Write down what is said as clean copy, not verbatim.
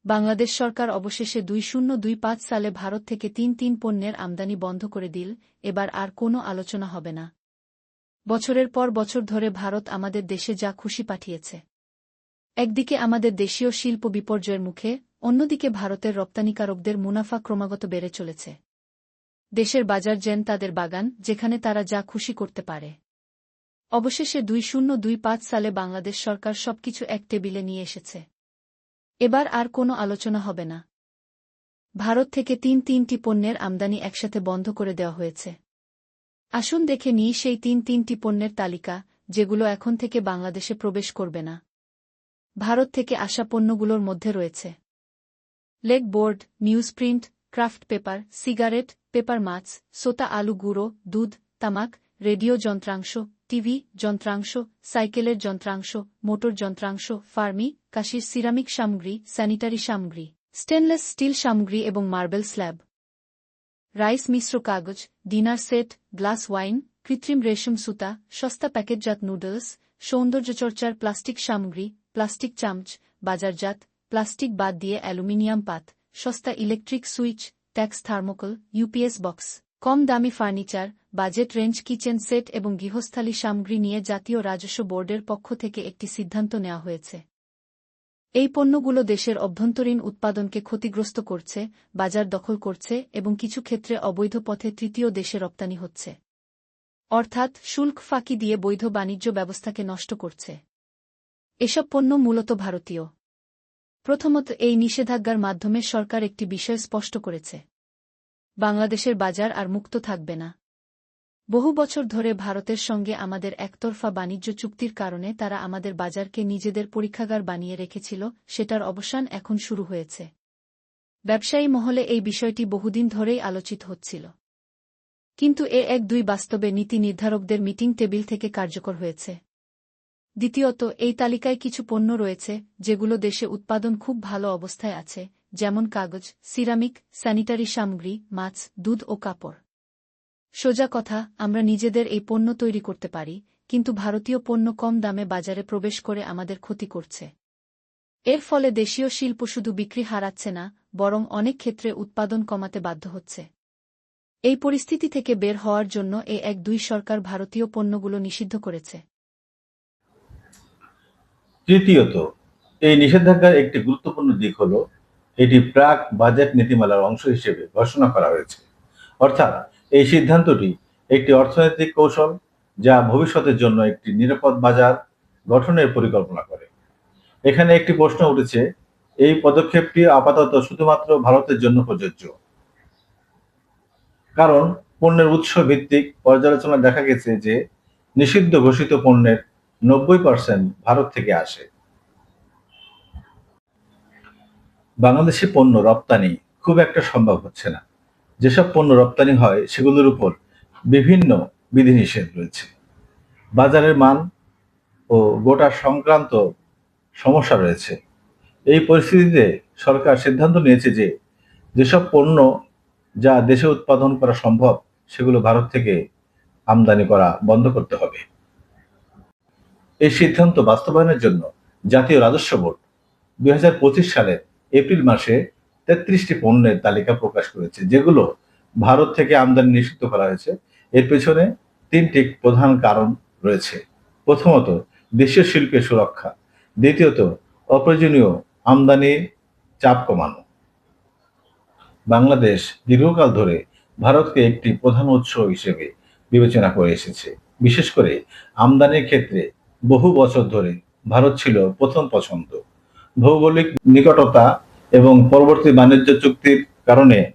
বাংলাদেশ সরকার অবশেষে 2025 সালে ভারত থেকে তিন পণ্যের আমদানি বন্ধ করে দিল। এবার আর কোনো আলোচনা হবে না। বছরের পর বছর ধরে ভারত আমাদের দেশে যা খুশি পাঠিয়েছে। একদিকে আমাদের দেশীয় শিল্প বিপর্যয়ের মুখে, অন্যদিকে ভারতের রপ্তানিকারকদের মুনাফা ক্রমাগত বেড়ে চলেছে। দেশের বাজার যেন তাদের বাগান, যেখানে তারা যা খুশি করতে পারে। অবশেষে 2025 সালে বাংলাদেশ সরকার সবকিছু এক টেবিলে নিয়ে এসেছে। এবার আর কোনো আলোচনা হবে না। ভারত থেকে তিনটি পণ্যের আমদানি একসাথে বন্ধ করে দেওয়া হয়েছে। আসুন দেখে নিই সেই তিনটি পণ্যের তালিকা, যেগুলো এখন থেকে বাংলাদেশে প্রবেশ করবে না। ভারত থেকে আসা পণ্যগুলোর মধ্যে রয়েছে লেগ board, newsprint, kraft paper, cigarette, paper মাছ, সোতা আলু গুঁড়ো, দুধ, তামাক, রেডিও যন্ত্রাংশ, টিভি যন্ত্রাংশ, সাইকেলের যন্ত্রাংশ, মোটর যন্ত্রাংশ, ফার্মি, কাশির সিরামিক সামগ্রী, স্যানিটারি সামগ্রী, স্টেনলেস স্টিল সামগ্রী এবং মার্বেল স্ল্যাব, রাইস মিশ্র কাগজ, ডিনার সেট, গ্লাস ওয়াইন, কৃত্রিম রেশম সুতা, সস্তা প্যাকেটজাত নুডলস, সৌন্দর্যচর্চার প্লাস্টিক সামগ্রী, প্লাস্টিক চামচ, বাজারজাত, প্লাস্টিক বাদ দিয়ে অ্যালুমিনিয়াম পাত, সস্তা ইলেকট্রিক সুইচ, ট্যাক্স থার্মোকল, ইউপিএস বক্স, কম দামি furniture, budget range kitchen set এবং গৃহস্থালী সামগ্রী নিয়ে জাতীয় রাজস্ব বোর্ডের পক্ষ থেকে একটি সিদ্ধান্ত নেওয়া হয়েছে। এই পণ্যগুলো দেশের অভ্যন্তরীণ উৎপাদনকে ক্ষতিগ্রস্ত করছে, বাজার দখল করছে এবং কিছু ক্ষেত্রে অবৈধ পথে তৃতীয় দেশে রপ্তানি হচ্ছে। অর্থাৎ শুল্ক ফাঁকি দিয়ে বৈধ বাণিজ্য ব্যবস্থাকে নষ্ট করছে। এসব পণ্য মূলত ভারতীয়। প্রথমত, এই নিষেধাজ্ঞার মাধ্যমে সরকার একটি বিষয় স্পষ্ট করেছে। বাংলাদেশের বাজার আর মুক্ত থাকবে না। বহু বছর ধরে ভারতের সঙ্গে আমাদের একতরফা বাণিজ্য চুক্তির কারণে তারা আমাদের বাজারকে নিজেদের পরীক্ষাগার বানিয়ে রেখেছিল, সেটার অবসান এখন শুরু হয়েছে। ব্যবসায়ী মহলে এই বিষয়টি বহুদিন ধরেই আলোচিত হচ্ছিল। কিন্তু এক-দুই বাস্তবে নীতি নির্ধারকদের মিটিং টেবিল থেকে কার্যকর হয়েছে। দ্বিতীয়ত, এই তালিকায় কিছু পণ্য রয়েছে, যেগুলো দেশে উৎপাদন খুব ভালো অবস্থায় আছে, যেমন কাগজ, সিরামিক, স্যানিটারি সামগ্রী, মাছ, দুধ ও কাপড়। সোজা কথা, আমরা নিজেদের এই পণ্য তৈরি করতে পারি, কিন্তু ভারতীয় পণ্য কম দামে বাজারে প্রবেশ করে আমাদের ক্ষতি করছে। এর ফলে দেশীয় শিল্প শুধু বিক্রি হারাচ্ছে না, বরং অনেক ক্ষেত্রে উৎপাদন কমাতে বাধ্য হচ্ছে। এই পরিস্থিতি থেকে বের হওয়ার জন্য এক-দুই সরকার ভারতীয় পণ্যগুলো নিষিদ্ধ করেছে। তৃতীয়ত, এই নিষেধাজ্ঞার একটি গুরুত্বপূর্ণ দিক হল এটি প্রাক বাজেট নীতিমালার অংশ হিসেবে ঘোষণা করা হয়েছে। অর্থাৎ এই সিদ্ধান্তটি একটি অর্থনৈতিক কৌশল, যা ভবিষ্যতের জন্য একটি নিরাপদ বাজার গঠনের পরিকল্পনা করে। এখানে একটি প্রশ্ন উঠেছে, এই পদক্ষেপটি আপাতত শুধুমাত্র ভারতের জন্য প্রযোজ্য। কারণ পণ্যের উৎস ভিত্তিক পর্যালোচনা দেখা গেছে যে নিষিদ্ধ ঘোষিত পণ্যের 90% ভারত থেকে আসে। বাংলাদেশি পণ্য রপ্তানি খুব একটা সম্ভব হচ্ছে না। যেসব পণ্য রপ্তানি হয় সেগুলোর উপর বিভিন্ন বিধিনিষেধ রয়েছে। বাজারের মান ও গোটা সংক্রান্ত সমস্যা রয়েছে। এই পরিস্থিতিতে সরকার সিদ্ধান্ত নিয়েছে যে যেসব পণ্য যা দেশে উৎপাদন করা সম্ভব সেগুলো ভারত থেকে আমদানি করা বন্ধ করতে হবে। এই সিদ্ধান্ত বাস্তবায়নের জন্য জাতীয় রাজস্ব বোর্ড 2025 সালের এপ্রিল মাসে 33টি পণ্যের তালিকা প্রকাশ করেছে, যেগুলো ভারত থেকে আমদানি নিষিদ্ধ করা হয়েছে। এর পেছনে তিনটি প্রধান কারণ রয়েছে। প্রথমত, দেশীয় শিল্পের সুরক্ষা। দ্বিতীয়ত, অপ্রয়োজনীয় আমদানি চাপ কমানো। বাংলাদেশ দীর্ঘকাল ধরে ভারতকে একটি প্রধান উৎস হিসেবে বিবেচনা করে এসেছে। বিশেষ করে আমদানির ক্ষেত্রে বহু বছর ধরে ভারত ছিল প্রথম পছন্দ। ভৌগোলিক নিকটতা এবং পরবর্তী বাণিজ্য চুক্তির কারণে